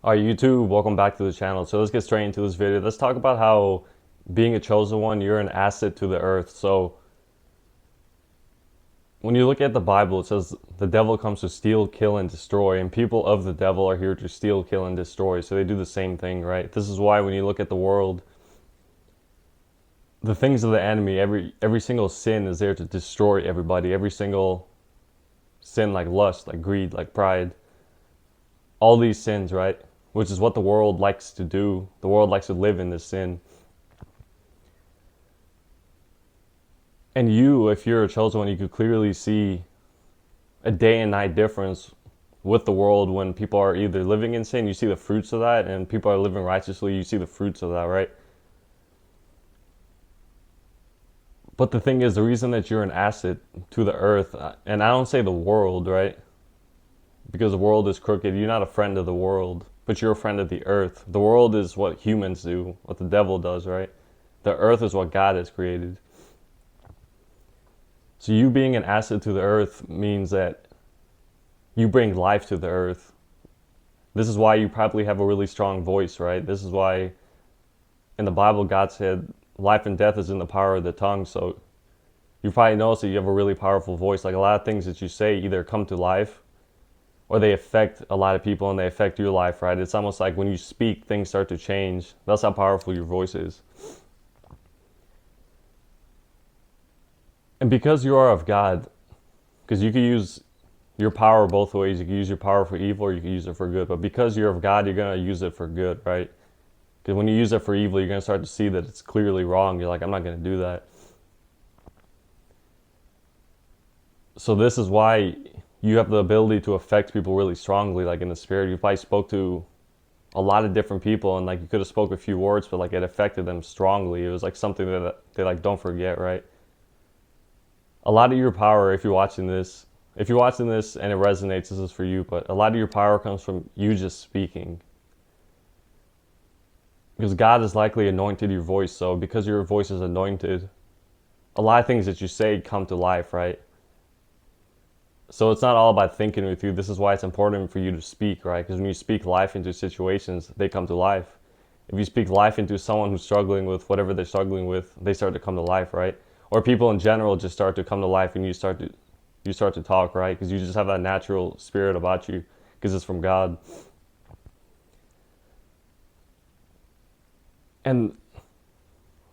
Alright, YouTube, welcome back to the channel. So let's get straight into this video. Let's talk about how being a chosen one, you're an asset to the earth. So when you look at the Bible, it says the devil comes to steal, kill, and destroy, and people of the devil are here to steal, kill, and destroy. So they do the same thing, right? This is why when you look at the world, the things of the enemy, every single sin is there to destroy everybody. Every single sin, like lust, like greed, like pride, all these sins, right? Which is what the world likes to do. The world likes to live in this sin. And you, if you're a chosen one, you could clearly see a day and night difference with the world when people are either living in sin, you see the fruits of that, and people are living righteously, you see the fruits of that, right? But the thing is, the reason that you're an asset to the earth, and I don't say the world, right? Because the world is crooked. You're not a friend of the world, but you're a friend of the earth. The world is what humans do, what the devil does, right? The earth is what God has created. So you being an asset to the earth means that you bring life to the earth. This is why you probably have a really strong voice, right? This is why in the Bible God said life and death is in the power of the tongue. So you probably notice that you have a really powerful voice. Like a lot of things that you say either come to life or they affect a lot of people and they affect your life, right? It's almost like when you speak, things start to change. That's how powerful your voice is. And because you are of God, because you can use your power both ways. You can use your power for evil or you can use it for good. But because you're of God, you're going to use it for good, right? Because when you use it for evil, you're going to start to see that it's clearly wrong. You're like, I'm not going to do that. So this is why you have the ability to affect people really strongly, like in the spirit. You probably spoke to a lot of different people and like you could have spoke a few words, but like it affected them strongly. It was like something that they like don't forget, right? A lot of your power, if you're watching this and it resonates, this is for you, but a lot of your power comes from you just speaking. Because God has likely anointed your voice, so because your voice is anointed, a lot of things that you say come to life, right? So it's not all about thinking with you. This is why it's important for you to speak, right? Because when you speak life into situations, they come to life. If you speak life into someone who's struggling with whatever they're struggling with, they start to come to life, right? Or people in general just start to come to life and you start to talk, right? Because you just have that natural spirit about you because it's from God. And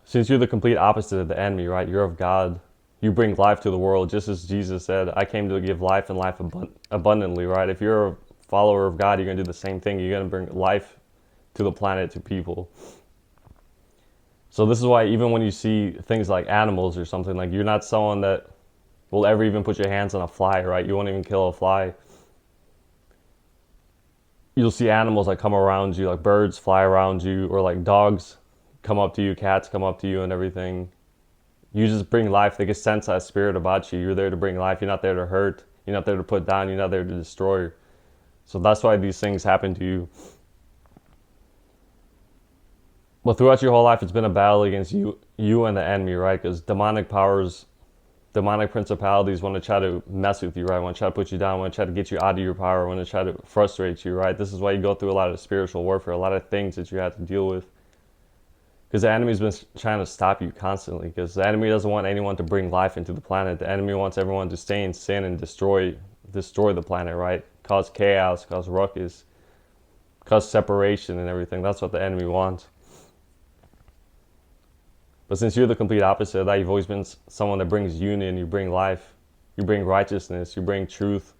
since you're the complete opposite of the enemy, right? You're of God. You bring life to the world, just as Jesus said, I came to give life and life abundantly, right? If you're a follower of God, you're going to do the same thing. You're going to bring life to the planet, to people. So this is why even when you see things like animals or something, like you're not someone that will ever even put your hands on a fly, right? You won't even kill a fly. You'll see animals like come around you, like birds fly around you, or like dogs come up to you, cats come up to you and everything. You just bring life. They can sense that spirit about you. You're there to bring life. You're not there to hurt. You're not there to put down. You're not there to destroy. So that's why these things happen to you. But throughout your whole life, it's been a battle against you and the enemy, right? Because demonic powers, demonic principalities want to try to mess with you, right? Want to try to put you down. Want to try to get you out of your power. Want to try to frustrate you, right? This is why you go through a lot of spiritual warfare, a lot of things that you have to deal with. Because the enemy's been trying to stop you constantly. Because the enemy doesn't want anyone to bring life into the planet. The enemy wants everyone to stay in sin and destroy the planet, right? Cause chaos, cause ruckus, cause separation and everything. That's what the enemy wants. But since you're the complete opposite of that, you've always been someone that brings union, you bring life, you bring righteousness, you bring truth,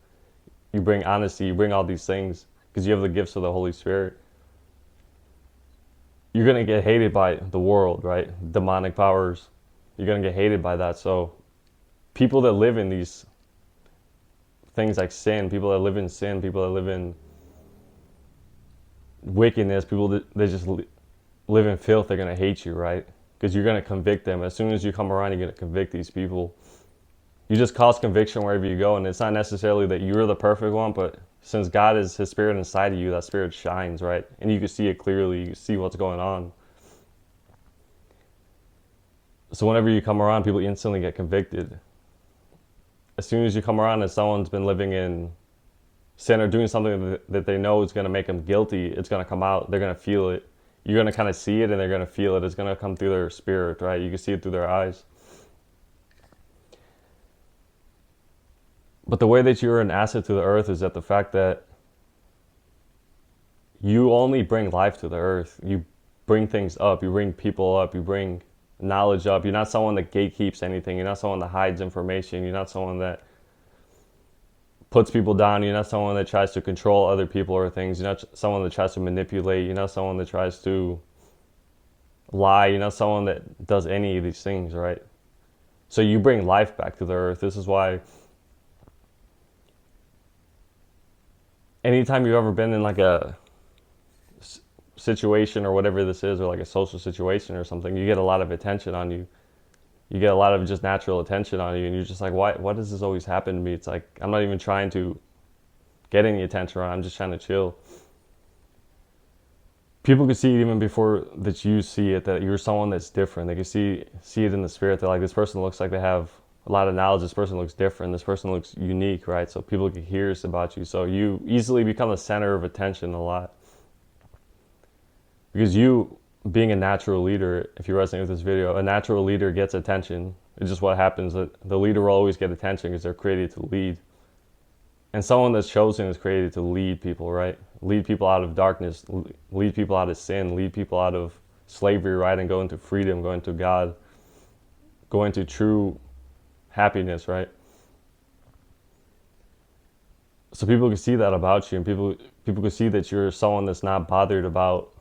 you bring honesty, you bring all these things because you have the gifts of the Holy Spirit. You're going to get hated by the world, right? Demonic powers. You're going to get hated by that. So people that live in these things like sin, people that live in sin, people that live in wickedness, people that they just live in filth, they're going to hate you, right? Because you're going to convict them. As soon as you come around, you're going to convict these people. You just cause conviction wherever you go. And it's not necessarily that you're the perfect one, but since God is his spirit inside of you, that spirit shines, right? And you can see it clearly. You can see what's going on. So whenever you come around, people instantly get convicted. As soon as you come around and someone's been living in sin or doing something that they know is going to make them guilty, it's going to come out. They're going to feel it. You're going to kind of see it and they're going to feel it. It's going to come through their spirit, right? You can see it through their eyes. But the way that you're an asset to the earth is that the fact that you only bring life to the earth. You bring things up. You bring people up. You bring knowledge up. You're not someone that gatekeeps anything. You're not someone that hides information. You're not someone that puts people down. You're not someone that tries to control other people or things. You're not someone that tries to manipulate. You're not someone that tries to lie. You're not someone that does any of these things, right? So you bring life back to the earth. This is why anytime you've ever been in like a situation or whatever this is, or like a social situation or something, you get a lot of attention on you. You get a lot of just natural attention on you, and you're just like, why does this always happen to me? It's like, I'm not even trying to get any attention around. I'm just trying to chill. People can see it even before that you see it, that you're someone that's different. They can see it in the spirit. They're like, this person looks like they have a lot of knowledge. This person looks different. This person looks unique, right? So people can hear this about you. So you easily become the center of attention a lot. Because you, being a natural leader, if you're resonating with this video, a natural leader gets attention. It's just what happens. The leader will always get attention because they're created to lead. And someone that's chosen is created to lead people, right? Lead people out of darkness, lead people out of sin, lead people out of slavery, right? And go into freedom, go into God, go into true happiness, right? So people can see that about you, and people can see that you're someone that's not bothered about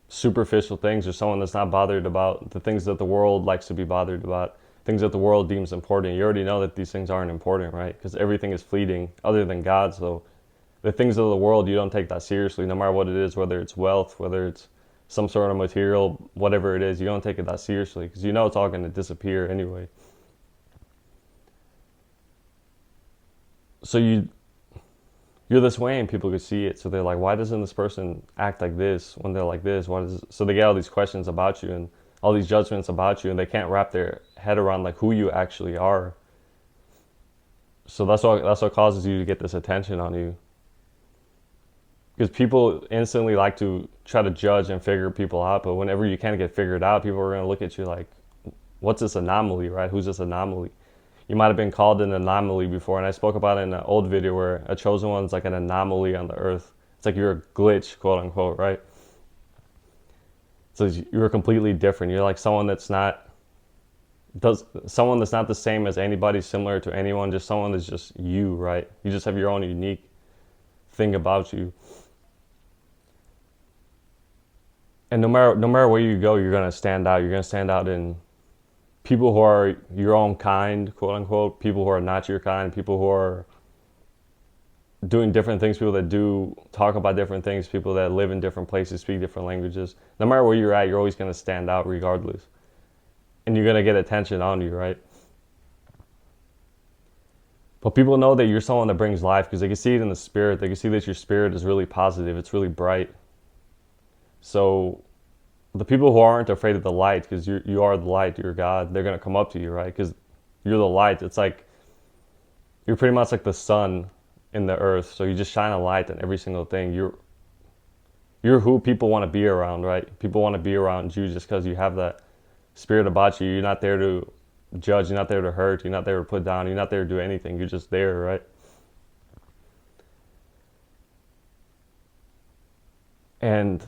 superficial things, or someone that's not bothered about the things that the world likes to be bothered about, things that the world deems important. You already know that these things aren't important, right? Because everything is fleeting other than God. So the things of the world, you don't take that seriously, no matter what it is, whether it's wealth, whether it's some sort of material, whatever it is, you don't take it that seriously because you know it's all going to disappear anyway. So you're this way and people could see it. So they're like, why doesn't this person act like this when they're like this? So they get all these questions about you and all these judgments about you, and they can't wrap their head around like who you actually are. So that's what causes you to get this attention on you. Because people instantly like to try to judge and figure people out, but whenever you can't get figured out, people are going to look at you like, what's this anomaly, right? Who's this anomaly? You might have been called an anomaly before, and I spoke about it in an old video where a chosen one's like an anomaly on the earth. It's like you're a glitch, quote unquote, right? So you're completely different. You're like someone that's not the same as anybody, similar to anyone, just someone that's just you, right? You just have your own unique thing about you. And no matter where you go, you're gonna stand out. You're gonna stand out in people who are your own kind, quote unquote, people who are not your kind, people who are doing different things, people that do talk about different things, people that live in different places, speak different languages. No matter where you're at, you're always going to stand out regardless. And you're going to get attention on you, right? But people know that you're someone that brings life because they can see it in the spirit. They can see that your spirit is really positive. It's really bright. So the people who aren't afraid of the light, because you are the light, you're God, they're going to come up to you, right? Because you're the light. It's like you're pretty much like the sun in the earth. So you just shine a light on every single thing. You're who people want to be around, right? People want to be around you just because you have that spirit about you. You're not there to judge. You're not there to hurt. You're not there to put down. You're not there to do anything. You're just there, right? And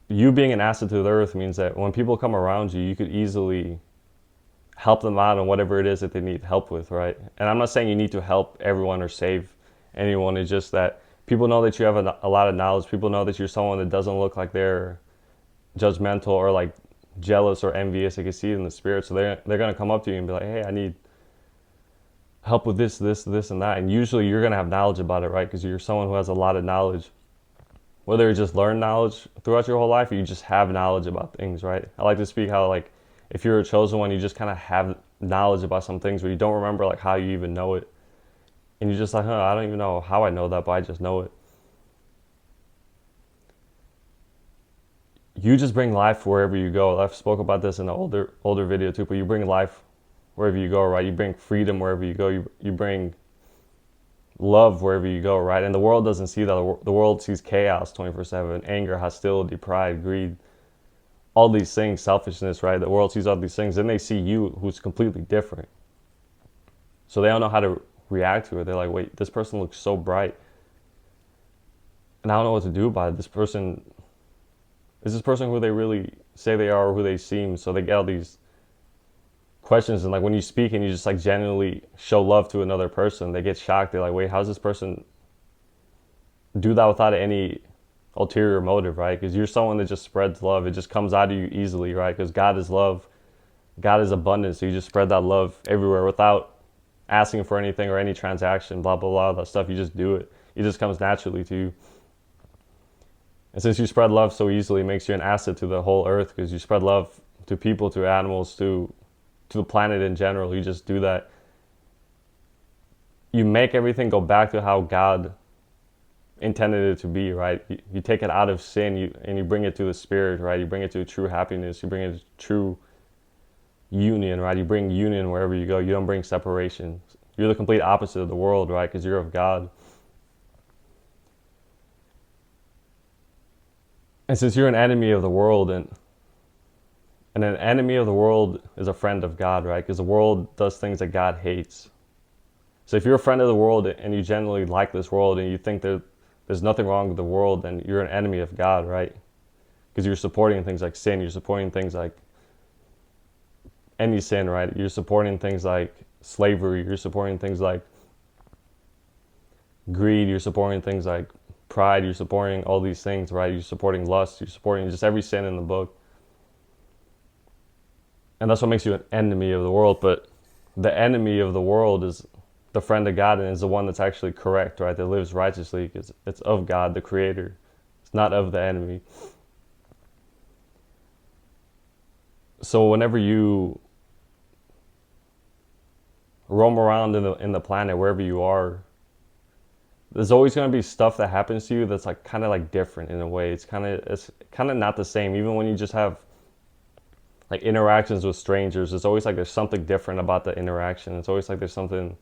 you being an asset to the earth means that when people come around you, you could easily help them out on whatever it is that they need help with, right? And I'm not saying you need to help everyone or save anyone. It's just that people know that you have a lot of knowledge. People know that you're someone that doesn't look like they're judgmental or like jealous or envious. They can see it in the spirit. So they're going to come up to you and be like, hey, I need help with this, and that. And usually you're going to have knowledge about it, right? Because you're someone who has a lot of knowledge. Whether you just learn knowledge throughout your whole life or you just have knowledge about things, right? I like to speak how like if you're a chosen one, you just kind of have knowledge about some things, but you don't remember like how you even know it. And you're just like, I don't even know how I know that, but I just know it. You just bring life wherever you go. I've spoke about this in an older video too, but you bring life wherever you go, right? You bring freedom wherever you go. You bring love wherever you go, right? And the world doesn't see that. The world sees chaos 24/7, anger, hostility, pride, greed, all these things, selfishness, right? The world sees all these things, and they see you who's completely different. So they don't know how to react to it. They're like, wait, this person looks so bright, and I don't know what to do about it. This person, is this person who they really say they are or who they seem? So they get all these questions, and like when you speak and you just like genuinely show love to another person, they get shocked. They're like, wait, how's this person do that without any ulterior motive, right? Because you're someone that just spreads love. It just comes out of you easily, right? Because God is love, God is abundance. So you just spread that love everywhere without asking for anything or any transaction, blah blah blah, that stuff. You just do it. It just comes naturally to you. And since you spread love so easily, it makes you an asset to the whole earth, because you spread love to people, to animals, to the planet in general. You just do that. You make everything go back to how God intended it to be, right? You take it out of sin, and you bring it to the spirit, right? You bring it to true happiness. You bring it to true union, right? You bring union wherever you go. You don't bring separation. You're the complete opposite of the world, right? Because you're of God. And since you're an enemy of the world, and an enemy of the world is a friend of God, right? Because the world does things that God hates. So if you're a friend of the world and you generally like this world and you think that there's nothing wrong with the world, then you're an enemy of God, right? Because you're supporting things like sin. You're supporting things like any sin, right? You're supporting things like slavery. You're supporting things like greed. You're supporting things like pride. You're supporting all these things, right? You're supporting lust. You're supporting just every sin in the book. And that's what makes you an enemy of the world. But the enemy of the world is the friend of God, and is the one that's actually correct, right? That lives righteously, because it's of God, the Creator. It's not of the enemy. So whenever you roam around in the planet, wherever you are, there's always going to be stuff that happens to you that's like kind of like different in a way. It's kind of not the same. Even when you just have like interactions with strangers, it's always like there's something different about the interaction. It's always like there's something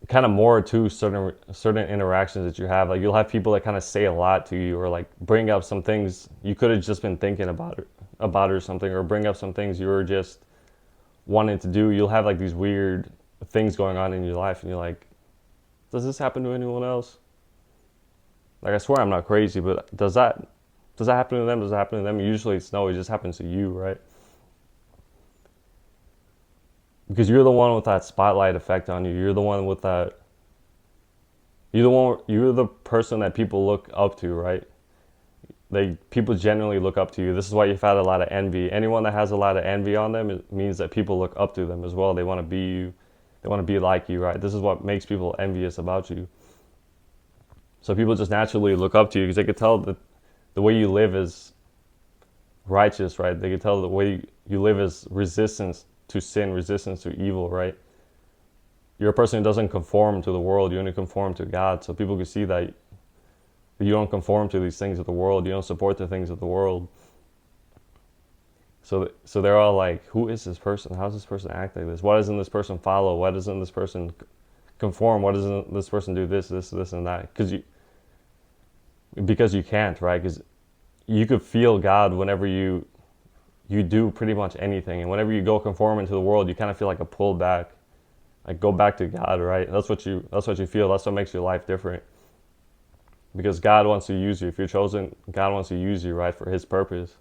kind of more to certain interactions that you have. Like you'll have people that kind of say a lot to you, or like bring up some things you could have just been thinking about or something, or bring up some things you were just wanting to do. You'll have like these weird things going on in your life, and you're like, does this happen to anyone else? Like, I swear I'm not crazy, but does that happen to them? Does it happen to them? Usually it's no, it just happens to you, right? Because you're the one with that spotlight effect on you. You're the one with that. You're the person that people look up to, right? People generally look up to you. This is why you've had a lot of envy. Anyone that has a lot of envy on them, it means that people look up to them as well. They want to be you. They want to be like you, right? This is what makes people envious about you. So people just naturally look up to you because they could tell that the way you live is righteous, right? They could tell the way you live is resistance to sin, resistance to evil, right? You're a person who doesn't conform to the world. You only conform to God. So people can see that you don't conform to these things of the world. You don't support the things of the world. So they're all like, who is this person? How does this person act like this? Why doesn't this person follow? Why doesn't this person conform? Why doesn't this person do this, and that? Because you can't, right? Because you could feel God whenever you do pretty much anything. And whenever you go conform into the world, you kind of feel like a pull back. Like, go back to God, right? That's what you feel. That's what makes your life different. Because God wants to use you. If you're chosen, God wants to use you, right, for His purpose.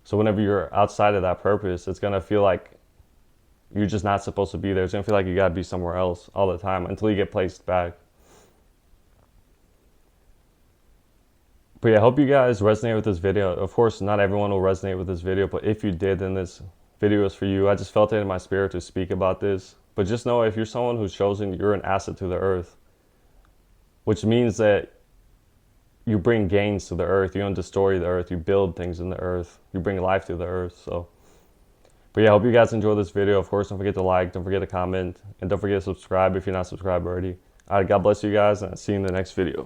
So whenever you're outside of that purpose, it's going to feel like you're just not supposed to be there. It's going to feel like you got to be somewhere else all the time until you get placed back. But yeah, I hope you guys resonate with this video. Of course, not everyone will resonate with this video, but if you did, then this video is for you. I just felt it in my spirit to speak about this. But just know, if you're someone who's chosen, you're an asset to the earth, which means that you bring gains to the earth. You don't destroy the earth. You build things in the earth. You bring life to the earth. But yeah, I hope you guys enjoyed this video. Of course, don't forget to like, don't forget to comment, and don't forget to subscribe if you're not subscribed already. All right, God bless you guys, and I'll see you in the next video.